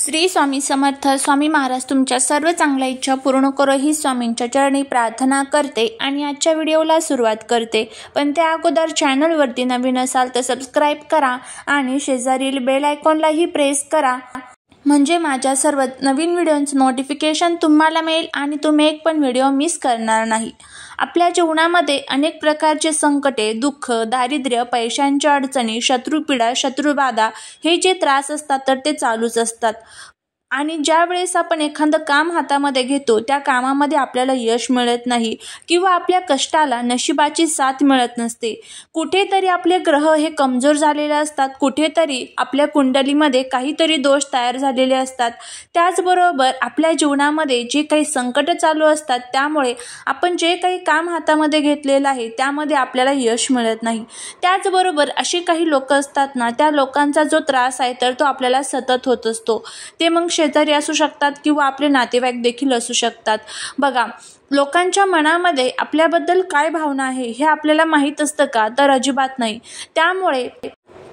श्री स्वामी समर्थ. स्वामी महाराज तुमच्या सर्व चांगल्या इच्छा पूर्ण करो ही स्वामींच्या चरणी प्रार्थना करते आणि आजच्या व्हिडिओला सुरुवात करते. पण त्या अगोदर चॅनलवरती नवीन असाल तर सबस्क्राईब करा आणि शेजारील बेल आयकॉनलाही प्रेस करा, म्हणजे माझ्या सर्व नवीन व्हिडिओंचं नोटिफिकेशन तुम्हाला मिळेल आणि तुम्ही एक पण व्हिडिओ मिस करणार नाही. आपल्या जीवनामध्ये अनेक प्रकारचे संकटे, दुःख, दारिद्र्य, पैशांच्या अडचणी, शत्रुपीडा, शत्रुबाधा हे जे त्रास असतात तर ते चालूच असतात. आणि ज्या वेळेस आपण एखादं काम हातामध्ये घेतो त्या कामामध्ये आपल्याला यश मिळत नाही किंवा आपल्या कष्टाला नशिबाची साथ मिळत नसते. कुठेतरी आपले ग्रह हे कमजोर झालेले असतात, कुठेतरी आपल्या कुंडलीमध्ये काहीतरी दोष तयार झालेले असतात. त्याचबरोबर आपल्या जीवनामध्ये जे काही संकट चालू असतात त्यामुळे आपण जे काही काम हातामध्ये घेतलेलं आहे त्यामध्ये आपल्याला यश मिळत नाही. त्याचबरोबर असे काही लोक असतात ना, त्या लोकांचा जो त्रास आहे तर तो आपल्याला सतत होत असतो. ते मग शेजारी असू शकतात किंवा आपले नातेवाईक देखील असू शकतात. बघा, लोकांच्या मनामध्ये आपल्याबद्दल काय भावना आहे हे आपल्याला माहीत असतं का? तर अजिबात नाही. त्यामुळे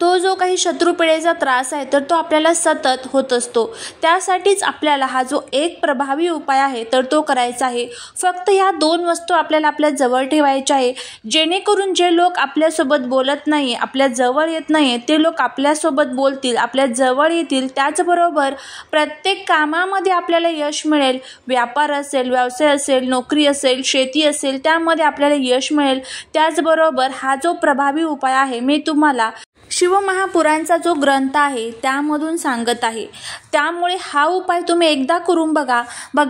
तो जो काही शत्रुपीडेचा त्रास आहे तर तो आपल्याला सतत होत असतो. त्यासाठीच आपल्याला हा जो एक प्रभावी उपाय आहे तर तो करायचा आहे. फक्त ह्या दोन वस्तू आपल्याला आपल्या जवळ ठेवायच्या आहे, जेणेकरून जे लोक आपल्यासोबत बोलत नाही, आपल्या जवळ येत नाही, ते लोक आपल्यासोबत बोलतील, आपल्या जवळ येतील. त्याचबरोबर प्रत्येक कामामध्ये आपल्याला यश मिळेल. व्यापार असेल, व्यवसाय असेल, नोकरी असेल, शेती असेल, त्यामध्ये आपल्याला यश मिळेल. त्याचबरोबर हा जो प्रभावी उपाय आहे मी तुम्हाला शिवमहापुराणचा जो ग्रंथ आहे त्यामधून सांगत आहे. त्यामुळे हा उपाय तुम्ही एकदा करून बघा.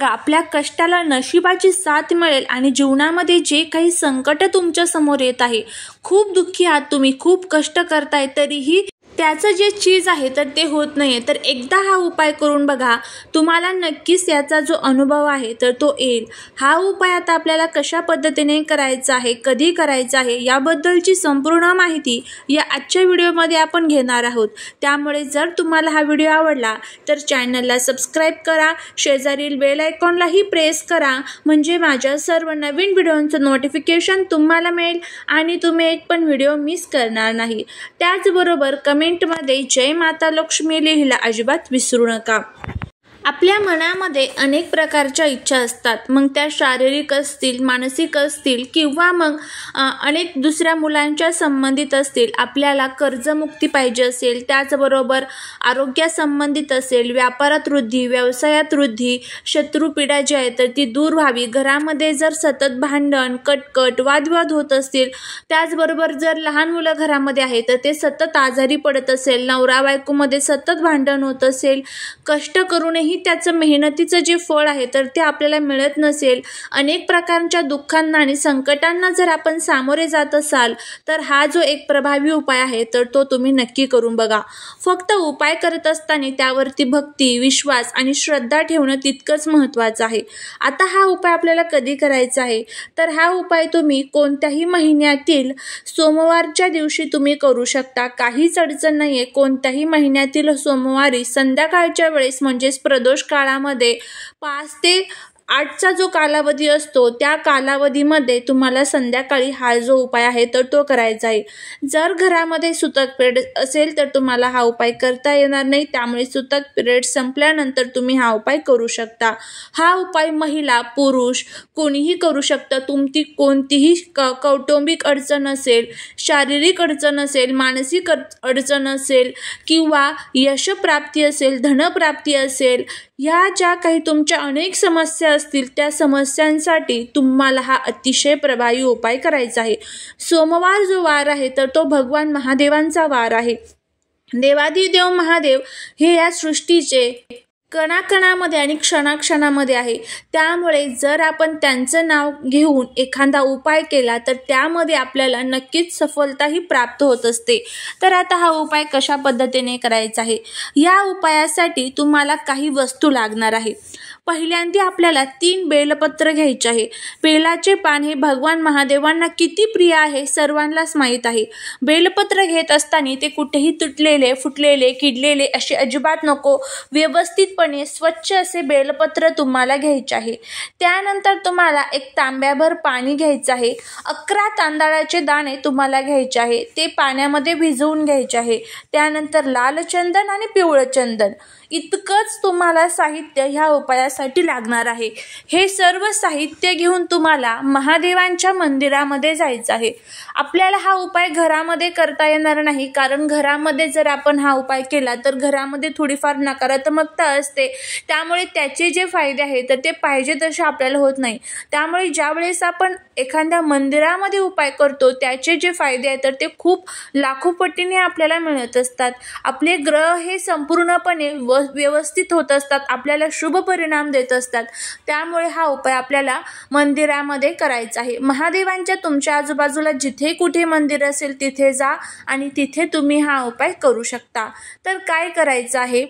आपल्या कष्टाला नशिबाची साथ मिळेल आणि जीवनामध्ये जे काही संकट तुमच्या समोर येत आहे, खूप दुःखी आहात तुम्ही, खूप कष्ट करताय, तरीही त्याचं जे चीज आहे तर ते होत नाही, तर एकदा हा उपाय करून बघा. तुम्हाला नक्कीच याचा जो अनुभव आहे तर तो येईल. हा उपाय आता आपल्याला कशा पद्धतीने करायचा आहे, कधी करायचा आहे याबद्दलची संपूर्ण माहिती या आजच्या व्हिडिओमध्ये आपण घेणार आहोत. त्यामुळे जर तुम्हाला हा व्हिडिओ आवडला तर चॅनलला सबस्क्राईब करा, शेजारील बेल आयकॉनलाही प्रेस करा, म्हणजे माझ्या सर्व नवीन व्हिडिओंचं नोटिफिकेशन तुम्हाला मिळेल आणि तुम्ही एक पण व्हिडिओ मिस करणार नाही. त्याचबरोबर कमेंटमध्ये जय माता लक्ष्मी लिहायला अजिबात विसरू नका. आपल्या मनामध्ये अनेक प्रकारच्या इच्छा असतात, मग त्या शारीरिक असतील, मानसिक असतील किंवा मग अनेक दुसऱ्या मुलांच्या संबंधित असतील. आपल्याला कर्जमुक्ती पाहिजे असेल, त्याचबरोबर आरोग्यासंबंधित असेल, व्यापारात वृद्धी, व्यवसायात वृद्धी, शत्रुपीडा जी आहे तर ती दूर व्हावी, घरामध्ये जर सतत भांडण, कटकट, वादविवाद होत असतील, त्याचबरोबर जर लहान मुलं घरामध्ये आहेत तर ते सतत आजारी पडत असेल, नवरा बायकोमध्ये सतत भांडण होत असेल, कष्ट करूनही त्याचं मेहनतीचं जे फळ आहे तर ते आपल्याला मिळत नसेल, अनेक प्रकारच्या दुःखांना आणि संकटांना जर आपण सामोरे जात असाल तर हा जो एक प्रभावी उपाय आहे तर तो तुम्ही नक्की करून बघा. फक्त उपाय करत असताना त्यावरती भक्ती, विश्वास आणि श्रद्धा ठेवणं तितकंच महत्त्वाचं आहे. आता हा उपाय आपल्याला कधी करायचा आहे तर हा उपाय तुम्ही कोणत्याही महिन्यातील सोमवारच्या दिवशी तुम्ही करू शकता. काहीच अडचण नाही आहे. कोणत्याही महिन्यातील सोमवारी संध्याकाळच्या वेळेस म्हणजेच प्रदोष काळामध्ये 5 ते 8चा जो कालावधी असतो त्या कालावधीमध्ये तुम्हाला संध्याकाळी हा जो उपाय आहे तर तो करायचा आहे. जर घरामध्ये सुतक पिरियड असेल तर तुम्हाला हा उपाय करता येणार नाही, त्यामुळे सुतक पिरियड संपल्यानंतर तुम्ही हा उपाय करू शकता. हा उपाय महिला, पुरुष कोणीही करू शकतं. तुमची कोणतीही कौटुंबिक अडचण असेल, शारीरिक अडचण असेल, मानसिक अडचण असेल किंवा यशप्राप्ती असेल, धनप्राप्ती असेल, ह्या ज्या काही तुमच्या अनेक समस्या असतील त्या समस्यांसाठी तुम्हाला हा अतिशय प्रभावी उपाय करायचा आहे. सोमवार जो वार आहे तर तो भगवान महादेवांचा वार आहे. देवादिदेव महादेव हे या सृष्टीचे कणाकणामध्ये आणि क्षणाक्षणामध्ये आहे. त्यामुळे जर आपण त्यांचं नाव घेऊन एखादा उपाय केला तर त्यामध्ये आपल्याला नक्कीच सफलताही प्राप्त होत असते. तर आता हा उपाय कशा पद्धतीने करायचा आहे? या उपायासाठी तुम्हाला काही वस्तू लागणार आहे. पहिल्यांदा आपल्याला 3 बेलपत्र घ्यायचे आहे. बेलाचे पान हे भगवान महादेवांना किती प्रिय आहे सर्वांनाच माहीत आहे. बेलपत्र घेत असताना ते कुठेही तुटलेले, फुटलेले, किडलेले असे अजिबात नको. व्यवस्थितपणे स्वच्छ असे बेलपत्र तुम्हाला घ्यायचे आहे. त्यानंतर तुम्हाला एक तांब्याभर पाणी घ्यायचं आहे. 11 तांदळाचे दाणे तुम्हाला घ्यायचे आहे. ते पाण्यामध्ये भिजवून घ्यायचे आहे. त्यानंतर लाल चंदन आणि पिवळं चंदन इतकंच तुम्हाला साहित्य ह्या उपायासाठी लागणार आहे। हे सर्व साहित्य घेऊन तुम्हाला महादेवांच्या मंदिरामध्ये जायचं आहे। आपल्याला हा उपाय घरामध्ये करता येणार नाही, कारण घरामध्ये जर आपण हा उपाय केला तर घरामध्ये थोडीफार नकारात्मकता असते, त्यामुळे त्याचे जे फायदे आहेत तर ते पाहिजे तसे आपल्याला होत नाही। त्यामुळे ज्या वेळेस आपण एखाद्या मंदिरामध्ये उपाय करतो त्याचे जे फायदे आहेत तर ते खूप लाखो पटीने आपल्याला मिळत असतात। आपले ग्रह हे संपूर्णपणे व्यवस्थित होत असतात, आपल्याला शुभ परिणाम देत असतात। त्यामुळे हा उपाय आपल्याला मंदिरामध्ये करायचा आहे। महादेवांच्या तुमच्या आजूबाजूला जिथे कुठे मंदिर असेल तिथे जा आणि तिथे तुम्ही हा उपाय करू शकता। तर काय करायचं आहे,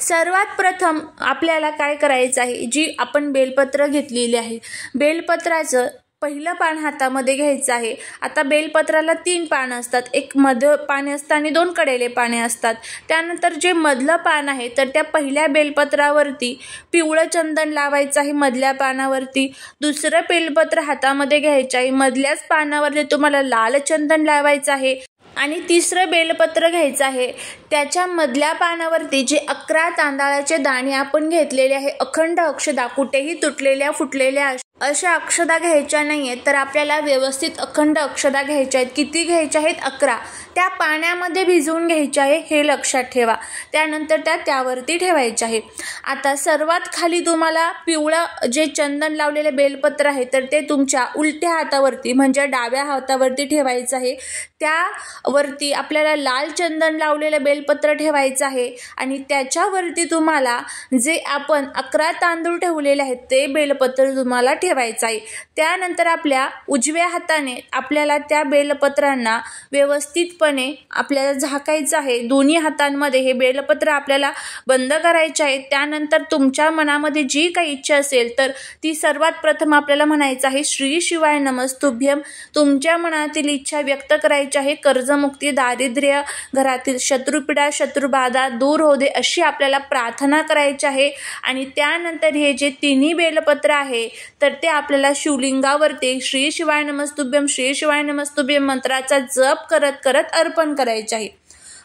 सर्वात प्रथम आपल्याला काय करायचं आहे, जी आपण बेलपत्र घेतलेली आहे, बेलपत्राचं पहिलं पान हातामध्ये घ्यायचं आहे। आता बेलपत्राला 3 पानं असतात, एक मध्य पाने असतात आणि 2 कडेले पाने असतात। त्यानंतर जे मधलं पान आहे तर त्या पहिल्या बेलपत्रावरती पिवळं चंदन लावायचं आहे मधल्या पानावरती। दुसरं बेलपत्र हातामध्ये घ्यायचं आहे, मधल्याच पानावरती तुम्हाला लाल चंदन लावायचं आहे आणि तिसरं बेलपत्र घ्यायचं आहे, त्याच्या मधल्या पानावरती जे 11 तांदळाचे दाणे आपण घेतलेले आहे, अखंड अक्षदा, कुठेही तुटलेल्या फुटलेल्या अशा अक्षदा घ्यायच्या नाहीयेत, तर आपल्याला व्यवस्थित अखंड अक्षदा घ्यायच्या आहेत। किती घ्यायच्या आहेत? 11। त्या पाण्यामध्ये भिजवून घ्यायच्या आहे, हे लक्षात ठेवा। त्यानंतर त्यावरती ठेवायच्या आहे। आता सर्वात खाली तुम्हाला पिवळं जे चंदन लावलेले बेलपत्र आहे तर ते तुमच्या उलट्या हातावरती म्हणजे डाव्या हातावरती ठेवायचं आहे। त्यावरती आपल्याला लाल चंदन लावलेलं बेलपत्र ठेवायचं आहे आणि त्याच्यावरती तुम्हाला जे आपण 11 तांदूळ ठेवलेले आहेत ते बेलपत्र तुम्हाला ठेवायचं आहे। त्यानंतर आपल्या उजव्या हाताने आपल्याला त्या बेलपत्रांना व्यवस्थितपणे आपल्याला झाकायचं आहे। दोन्ही हातांमध्ये हे बेलपत्र आपल्याला बंद करायचे आहे। त्यानंतर तुमच्या मनामध्ये जी काही इच्छा असेल तर ती सर्वात प्रथम आपल्याला म्हणायचं आहे, श्री शिवाय नमस्तुभ्यम। तुमच्या मनातील इच्छा व्यक्त करायची आहे, कर्जमुक्ती, दारिद्र्य, घरातील शत्रुपीडा, शत्रुबाधा दूर होऊ दे अशी आपल्याला प्रार्थना करायची आहे। आणि त्यानंतर हे जे तिन्ही बेलपत्र आहे तर ते आपल्याला शिवलिंगावरती श्री शिवाय नमस्तुभ्यम, श्री शिवाय नमस्तुभ्यम मंत्राचा जप करत करत अर्पण करायचे आहे।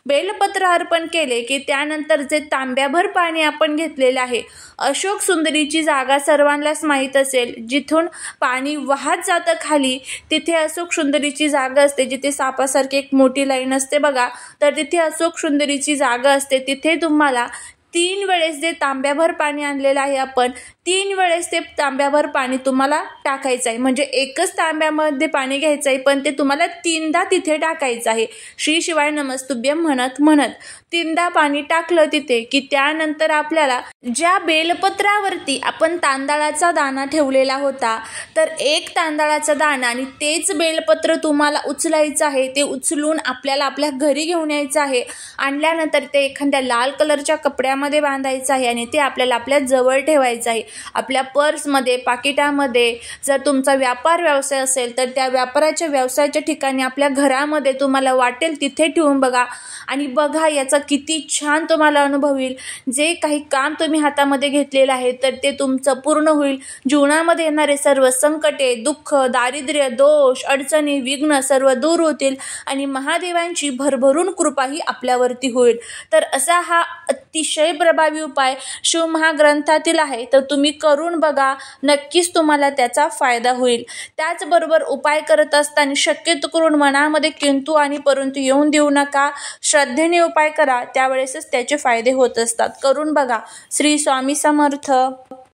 बेलपत्र अर्पण केले की त्यानंतर जे तांब्याभर पाणी आपण घेतलेलं आहे, अशोक सुंदरीची जागा सर्वांनाच माहीत असेल, जिथून पाणी वाहत जातं खाली तिथे अशोक सुंदरीची जागा असते, जिथे सापासारखी एक मोठी लाईन असते बघा, तर तिथे अशोक सुंदरीची जागा असते। तिथे तुम्हाला 3 वेळेस जे तांब्याभर पाणी आणलेलं आहे आपण 3 वेळेस ते तांब्याभर पाणी तुम्हाला टाकायचं आहे। म्हणजे एकच तांब्यामध्ये पाणी घ्यायचं आहे पण ते तुम्हाला 3दा तिथे टाकायचं आहे, श्री शिवाय नमस्तुभ्यम म्हणत म्हणत 3दा पाणी टाकलं तिथे की त्यानंतर आपल्याला ज्या बेलपत्रावरती आपण तांदळाचा दाणा ठेवलेला होता तर एक तांदळाचा दाणा आणि तेच बेलपत्र तुम्हाला उचलायचं आहे। ते उचलून आपल्याला आपल्या घरी घेऊन यायचं आहे। आणल्यानंतर ते एखाद्या लाल कलरच्या कपड्यामध्ये बांधायचं आहे आणि ते आपल्याला आपल्या जवळ ठेवायचं आहे, आपल्या पर्समध्ये, पाकिटामध्ये। जर तुमचा व्यापार व्यवसाय असेल तर त्या व्यवसायाच्या ठिकाणी आपल्या घरामध्ये तुम्हाला वाटेल तिथे ठेवून बघा आणि बघा याचा किती छान तुम्हाला अनुभव येईल। जे काही काम तुम्ही हातामध्ये घेतलेलं आहे तर ते तुमचं पूर्ण होईल। जीवनामध्ये येणारे सर्व संकटे, दुःख, दारिद्र्य, दोष, अडचणी, विघ्न सर्व दूर होतील आणि महादेवांची भरभरून कृपाही आपल्यावरती होईल। तर असा हा अतिशय प्रभावी उपाय शिवमहाग्रंथातील आहे, तर तुम्ही करून बघा, नक्कीच तुम्हाला त्याचा फायदा होईल। त्याचबरोबर उपाय करत असताना शक्यतो करून मनामध्ये किंतु आणि परंतु येऊन देऊ नका, श्रद्धेने उपाय करा, त्यावेळेसच त्याचे फायदे होत असतात। करून बघा। श्री स्वामी समर्थ।